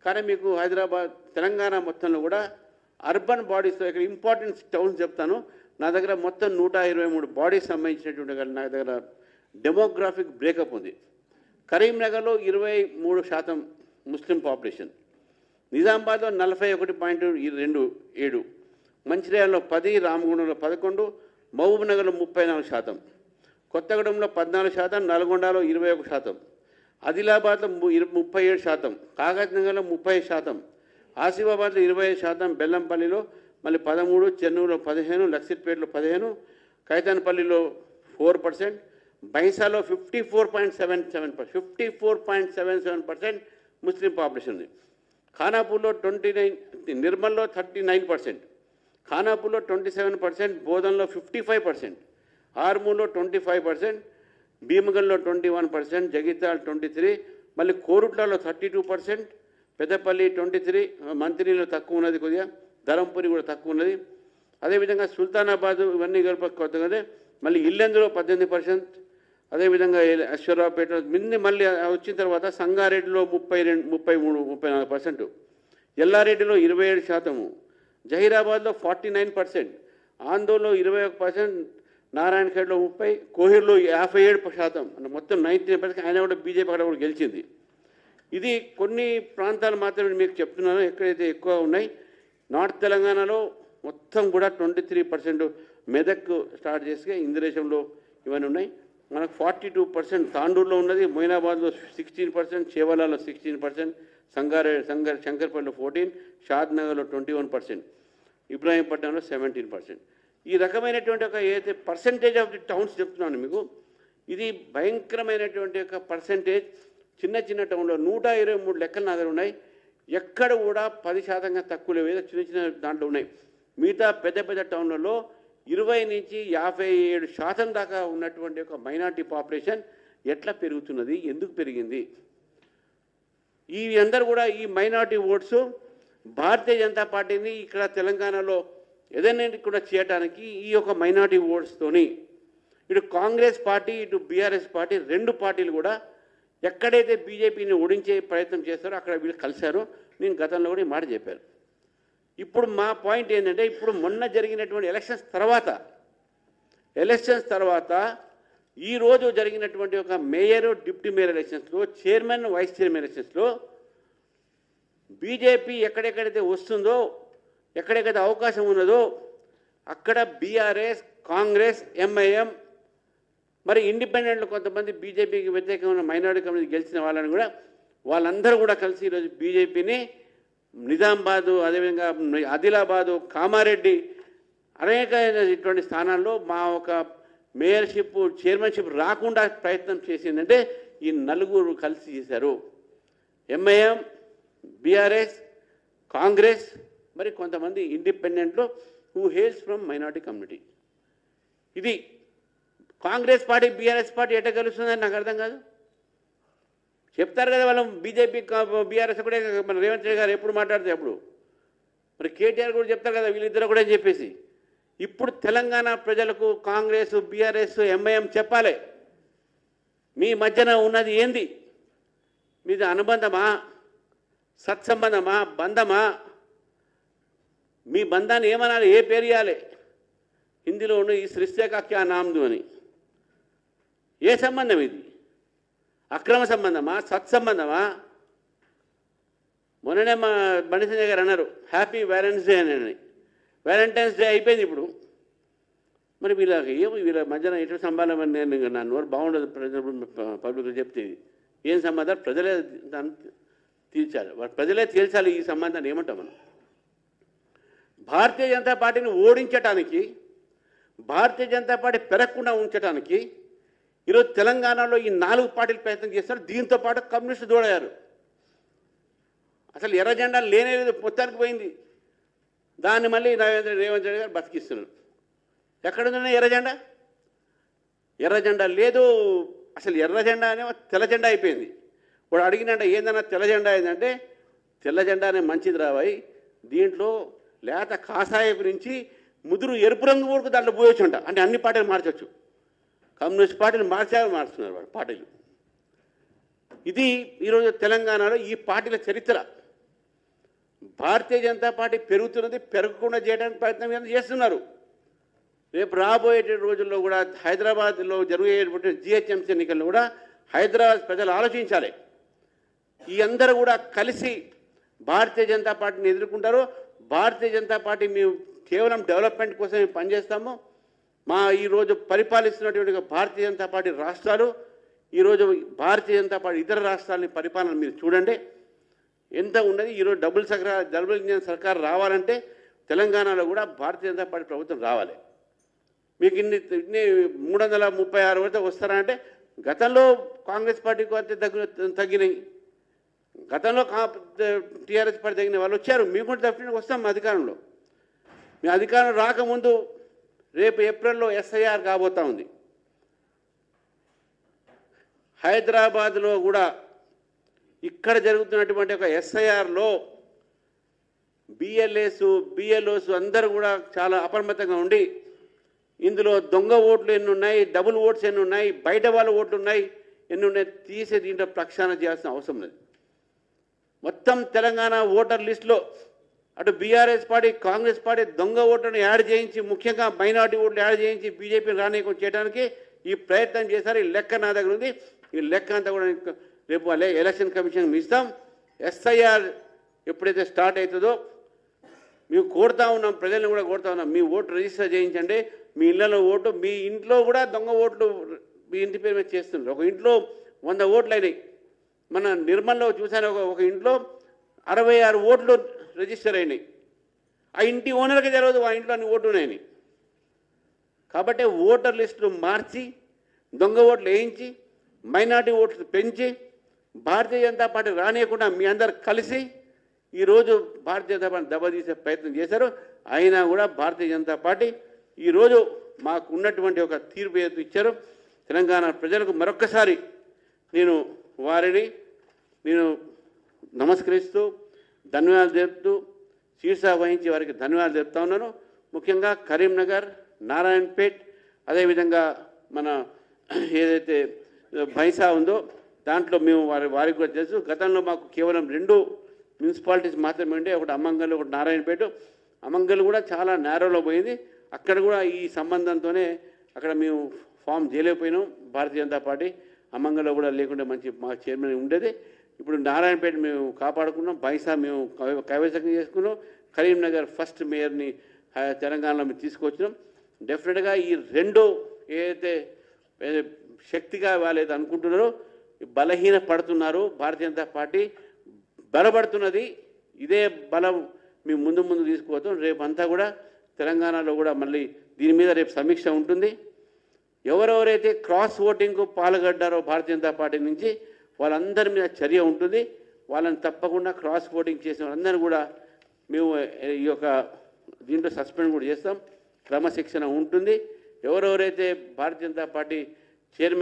కానీ మీకు హైదరాబాద్ తెలంగాణ మొత్తంలో కూడా అర్బన్ బాడీస్లో ఇక్కడ ఇంపార్టెంట్ టౌన్స్ చెప్తాను. నా దగ్గర మొత్తం 123 బాడీస్ సంబంధించినటువంటి నా దగ్గర డెమోగ్రాఫిక్ బ్రేకప్ ఉంది. కరీంనగర్లో 23% ముస్లిం పాపులేషన్, నిజామాబాద్లో 41.27, మంచిర్యాలలో 10, రామగుండంలో 11, మహబూబ్నగర్లో 34%, కొత్తగూడెంలో 14%, నల్గొండలో 21%, ఆదిలాబాద్లో 37%, కాగజ్నగర్లో 30%, ఆసిఫాబాద్లో 25%, బెల్లంపల్లిలో మళ్ళీ 13, చెన్నూరులో 15, లక్సిట్పేటలో 15, కైతాన్పల్లిలో 4%, బైంసాలో 54.77% ముస్లిం పాపులేషన్ ఉంది. ఖానాపూర్లో 29, నిర్మల్లో 39%, ఖానాపూర్లో 27%, బోధన్లో 55%, ఆర్మూర్లో 25%, భీమగల్లో 21%, జగిత్యాల 23, మళ్ళీ కోరుట్లలో 32%, పెద్దపల్లి 23, మంత్రిలో తక్కువ ఉన్నది, కొద్దిగా ధరంపురి కూడా తక్కువ ఉన్నది. అదేవిధంగా సుల్తానాబాద్ ఇవన్నీ కలిపి కొత్తగానే మళ్ళీ ఇల్లెందులో 18%, అదేవిధంగా అశ్వరావుపేట మళ్ళీ వచ్చిన తర్వాత సంగారెడ్డిలో 33-34%, ఎల్లారెడ్డిలో 27%, జహీరాబాద్లో 49%, ఆందోళనలో 21%, నారాయణఖేడ్లో 30%, కోహిర్లో 57%, అంటే మొత్తం 19%. ఆయన కూడా బీజేపీ అక్కడ కూడా గెలిచింది. ఇది కొన్ని ప్రాంతాలు మాత్రమే మీకు చెప్తున్నాను ఎక్కడైతే ఎక్కువ ఉన్నాయి. నార్త్ తెలంగాణలో మొత్తం కూడా 23%, మెదక్ స్టార్ట్ చేసి ఇంద్రేశంలో ఇవన్నీ ఉన్నాయి. మనకు 42% తాండూరులో ఉన్నది, మొయినాబాద్లో 16%, చేవలాలో 16%, శంకర్పల్లిలో 14%, షాద్నగర్లో 21%, ఇబ్రాహీంపట్నంలో 17%. ఈ రకమైనటువంటి ఒక ఏదైతే పర్సంటేజ్ ఆఫ్ ది టౌన్స్ చెప్తున్నాను మీకు, ఇది భయంకరమైనటువంటి ఒక పర్సంటేజ్. చిన్న చిన్న టౌన్లో 123 లెక్కలు నా దగ్గర ఉన్నాయి. ఎక్కడ కూడా 10% తక్కువ లేవు, ఏదో చిన్న చిన్న దాంట్లో ఉన్నాయి. మిగతా పెద్ద పెద్ద టౌన్లలో 20 నుంచి 57% దాకా ఉన్నటువంటి ఒక మైనార్టీ పాపులేషన్ ఎట్లా పెరుగుతున్నది, ఎందుకు పెరిగింది? ఈ అందరూ కూడా ఈ మైనార్టీ ఓట్స్ భారతీయ జనతా పార్టీని ఇక్కడ తెలంగాణలో ఏదైనా కూడా చేయడానికి ఈ యొక్క మైనార్టీ ఓట్స్తోని ఇటు కాంగ్రెస్ పార్టీ ఇటు బీఆర్ఎస్ పార్టీ రెండు పార్టీలు కూడా ఎక్కడైతే బీజేపీని ఓడించే ప్రయత్నం చేస్తారో అక్కడ వీళ్ళు కలిశారు. నేను గతంలో కూడా ఈ మాట చెప్పాను. ఇప్పుడు మా పాయింట్ ఏంటంటే, ఇప్పుడు మొన్న జరిగినటువంటి ఎలక్షన్స్ తర్వాత ఈరోజు జరిగినటువంటి ఒక మేయర్ డిప్యూటీ మేయర్ ఎలక్షన్స్లో, చైర్మన్ వైస్ చైర్మన్ ఎలక్షన్స్లో బీజేపీ ఎక్కడెక్కడైతే వస్తుందో, ఎక్కడెక్కడైతే అవకాశం ఉన్నదో అక్కడ బీఆర్ఎస్, కాంగ్రెస్, ఎంఐఎం, మరి ఇండిపెండెంట్లు కొంతమంది బీజేపీకి వ్యతిరేకమైన మైనారిటీ కమ్యూనిటీ గెలిచిన వాళ్ళని కూడా వాళ్ళందరూ కూడా కలిసి ఈరోజు బీజేపీని నిజామాబాదు, అదేవిధంగా ఆదిలాబాదు, కామారెడ్డి అనేక ఇటువంటి స్థానాల్లో మా ఒక మేయర్షిప్, చైర్మన్షిప్ రాకుండా ప్రయత్నం చేసిందంటే ఈ నలుగురు కలిసి చేశారు. ఎంఐఎం, బీఆర్ఎస్, కాంగ్రెస్, మరి కొంతమంది ఇండిపెండెంట్లు who hails from minority community. ఇది కాంగ్రెస్ పార్టీ బీఆర్ఎస్ పార్టీ ఎట్లా కలుస్తుందని నాకు అర్థం కాదు. చెప్తారు కదా వాళ్ళు బీజేపీ బీఆర్ఎస్ కూడా, మన రేవంత్ రెడ్డి గారు ఎప్పుడు మాట్లాడితే అప్పుడు, మరి కేటీఆర్ కూడా చెప్తారు కదా వీళ్ళిద్దరు కూడా అని చెప్పేసి. ఇప్పుడు తెలంగాణ ప్రజలకు కాంగ్రెస్, బీఆర్ఎస్, ఎంఐఎం చెప్పాలి, మీ మధ్యన ఉన్నది ఏంది? మీది అనుబంధమా, సత్సంబంధమా, బంధమా? మీ బంధాన్ని ఏమనాలి, ఏ పేరు ఇవ్వాలి? హిందీలో ఉన్న ఈ సృష్టి కా క్యా నామ్దు అని. ఏ సంబంధం ఇది? అక్రమ సంబంధమా, సత్సంబంధమా? మొన్ననే మా బండి సంజయ్ గారు అన్నారు హ్యాపీ వ్యాలెంటైన్స్ డే అని. వ్యాలంటైన్స్ డే అయిపోయింది ఇప్పుడు. మరి వీళ్ళ మధ్యన ఎటు సంబంధం అని నేను నా నోరు బాగుండదు పబ్లిక్ చెప్తే. ఏం సంబంధాలు ప్రజలే దాన్ని తీర్చాలి, ప్రజలే తేల్చాలి ఈ సంబంధాన్ని. ఏమంటాం మనం? భారతీయ జనతా పార్టీని ఓడించడానికి, భారతీయ జనతా పార్టీ పెరగకుండా ఉంచడానికి ఈరోజు తెలంగాణలో ఈ 4 పార్టీలు ప్రయత్నం చేస్తారు. దీంతో పాటు కమ్యూనిస్టు దూడయ్యారు. అసలు ఎర్ర జెండా లేనే లేదు, మొత్తానికి పోయింది. దాన్ని మళ్ళీ రేవంత్ రెడ్డి గారు బతికిస్తున్నారు. ఎక్కడుందన్నా ఎర్ర జెండా? ఎర్ర జెండా లేదు. అసలు ఎర్ర జెండా అనేమో తెల్ల జెండా అయిపోయింది. వాడు అడిగినంట ఏందన్నా తెల్ల జెండా ఏంటంటే, తెల్ల జెండా అనే మంచిది రావాయి, దీంట్లో లేత కాషాయ గురించి ముదురు ఎరుపు రంగు వరకు దాంట్లో పోయొచ్చుంట. అంటే అన్ని పార్టీలు మార్చవచ్చు. కమ్యూనిస్ట్ పార్టీలు మారుస్తున్నారు వాడు పార్టీలు. ఇది ఈరోజు తెలంగాణలో ఈ పార్టీల చరిత్ర. భారతీయ జనతా పార్టీ పెరుగుతున్నది, పెరగకుండా చేయడానికి ప్రయత్నం చేస్తున్నారు. రేపు రాబోయే రోజుల్లో కూడా హైదరాబాద్లో జరిగేటువంటి జిహెచ్ఎంసీ ఎన్నికల్లో కూడా హైదరాబాద్ ప్రజలు ఆలోచించాలి. ఈ అందరూ కూడా కలిసి భారతీయ జనతా పార్టీని ఎదుర్కొంటారు. భారతీయ జనతా పార్టీ మేము కేవలం డెవలప్మెంట్ కోసమే పనిచేస్తాము. ఈరోజు పరిపాలిస్తున్నటువంటి భారతీయ జనతా పార్టీ రాష్ట్రాలు, ఈరోజు భారతీయ జనతా పార్టీ ఇతర రాష్ట్రాలని పరిపాలన మీరు చూడండి ఎంత ఉన్నది. ఈరోజు డబుల్ ఇంజిన్ సర్కార్ రావాలంటే తెలంగాణలో కూడా భారతీయ జనతా పార్టీ ప్రభుత్వం రావాలి. మీకు ఇన్ని 336 వరకు వస్తారంటే గతంలో కాంగ్రెస్ పార్టీకి వస్తే తగ్గినాయి, గతంలో టీఆర్ఎస్ పార్టీ తగ్గిన వాళ్ళు వచ్చారు. మేము కూడా డెఫినెట్గా వస్తాం అధికారంలో. మీ అధికారం రాకముందు రేపు ఏప్రిల్లో ఎస్ఐఆర్ కాబోతా ఉంది. హైదరాబాద్లో కూడా ఇక్కడ జరుగుతున్నటువంటి ఒక ఎస్ఐఆర్లో బిఎల్ఓస్ అందరూ కూడా చాలా అప్రమత్తంగా ఉండి ఇందులో దొంగ ఓట్లు ఎన్ని ఉన్నాయి, డబుల్ ఓట్స్ ఎన్ని ఉన్నాయి, బయట వాళ్ళ ఓట్లు ఉన్నాయి ఎన్ని ఉన్నాయి తీసే దీంట్లో ప్రక్షాళన చేయాల్సిన అవసరం లేదు. మొత్తం తెలంగాణ ఓటర్ లిస్టులో అటు బీఆర్ఎస్ పార్టీ, కాంగ్రెస్ పార్టీ దొంగ ఓట్లను యాడ్ చేయించి, ముఖ్యంగా మైనార్టీ ఓట్లు యాడ్ చేయించి బీజేపీని రానియకుండా చేయడానికి ఈ ప్రయత్నం చేశారు. ఈ లెక్క నా దగ్గర ఉంది. ఈ లెక్క అంతా కూడా రేపు ఎలక్షన్ కమిషన్ ఇస్తాం. ఎస్ఐఆర్ ఎప్పుడైతే స్టార్ట్ అవుతుందో మేము కోరుతా ఉన్నాం, ప్రజలను కూడా కోరుతా ఉన్నాం, మీ ఓటు రిజిస్టర్ చేయించండి. మీ ఇళ్లలో ఓటు, మీ ఇంట్లో కూడా దొంగ ఓట్లు మీ ఇంటి పేరు మీద చేస్తున్నారు. ఒక ఇంట్లో 100 ఓట్లు అయినాయి. మన నిర్మల్లో చూశాను, ఒక ఇంట్లో 66 ఓట్లు రిజిస్టర్ అయినాయి. ఆ ఇంటి ఓనర్కి తెలియదు ఆ ఇంట్లో అన్ని ఓట్లు ఉన్నాయని. కాబట్టి ఓటర్ లిస్టులు మార్చి దొంగ ఓట్లు వేయించి మైనార్టీ ఓట్లు పెంచి భారతీయ జనతా పార్టీ రానియకుండా మీ అందరు కలిసి ఈరోజు భారతీయ జనతా పార్టీ దెబ్బతీసే ప్రయత్నం చేశారు. అయినా కూడా భారతీయ జనతా పార్టీ ఈరోజు మాకు ఉన్నటువంటి ఒక తీర్పు ఇచ్చారు. తెలంగాణ ప్రజలకు మరొక్కసారి వారిని నమస్కరిస్తూ ధన్యవాదాలు తెలుపుతూ శీర్ష వహించి వారికి ధన్యవాదాలు చెప్తా ఉన్నాను. ముఖ్యంగా కరీంనగర్, నారాయణపేట్, అదేవిధంగా మన ఏదైతే బైసా ఉందో దాంట్లో మేము వారికి కూడా తెలుసు. గతంలో మాకు కేవలం 2 మున్సిపాలిటీస్ మాత్రమే ఉండే, ఒకటి అమ్మంగల్, ఒకటి నారాయణపేట. అమ్మంగల్ కూడా చాలా నేరోలో పోయింది. అక్కడ కూడా ఈ సంబంధంతోనే అక్కడ మేము ఫామ్ చేయలేకపోయినాం. భారతీయ జనతా పార్టీ అమ్మంగల్లో కూడా లేకుండా మంచి మా చైర్మన్ ఉండేది. ఇప్పుడు నారాయణపేట మేము కాపాడుకున్నాం, బైసా మేము కైవసం చేసుకున్నాం, కరీంనగర్ ఫస్ట్ మేయర్ని తెలంగాణలో మేము తీసుకొచ్చినాం. డెఫినెట్గా ఈ 2 ఏదైతే శక్తిగా వాళ్ళు అనుకుంటున్నారో బలహీన పడుతున్నారు. భారతీయ జనతా పార్టీ బలపడుతున్నది. ఇదే బలం మేము ముందు తీసుకుపోతాం. రేపంతా కూడా తెలంగాణలో కూడా మళ్ళీ దీని మీద రేపు సమీక్ష ఉంటుంది. ఎవరెవరైతే క్రాస్ ఓటింగ్కు పాల్గొడ్డారో భారతీయ జనతా పార్టీ నుంచి వాళ్ళందరి మీద చర్య ఉంటుంది. వాళ్ళని తప్పకుండా క్రాస్ ఓటింగ్ చేసిన వాళ్ళందరూ కూడా మేము ఈ యొక్క దీంట్లో సస్పెండ్ కూడా చేస్తాం. క్రమశిక్షణ ఉంటుంది. ఎవరెవరైతే భారతీయ జనతా పార్టీ చైర్మన్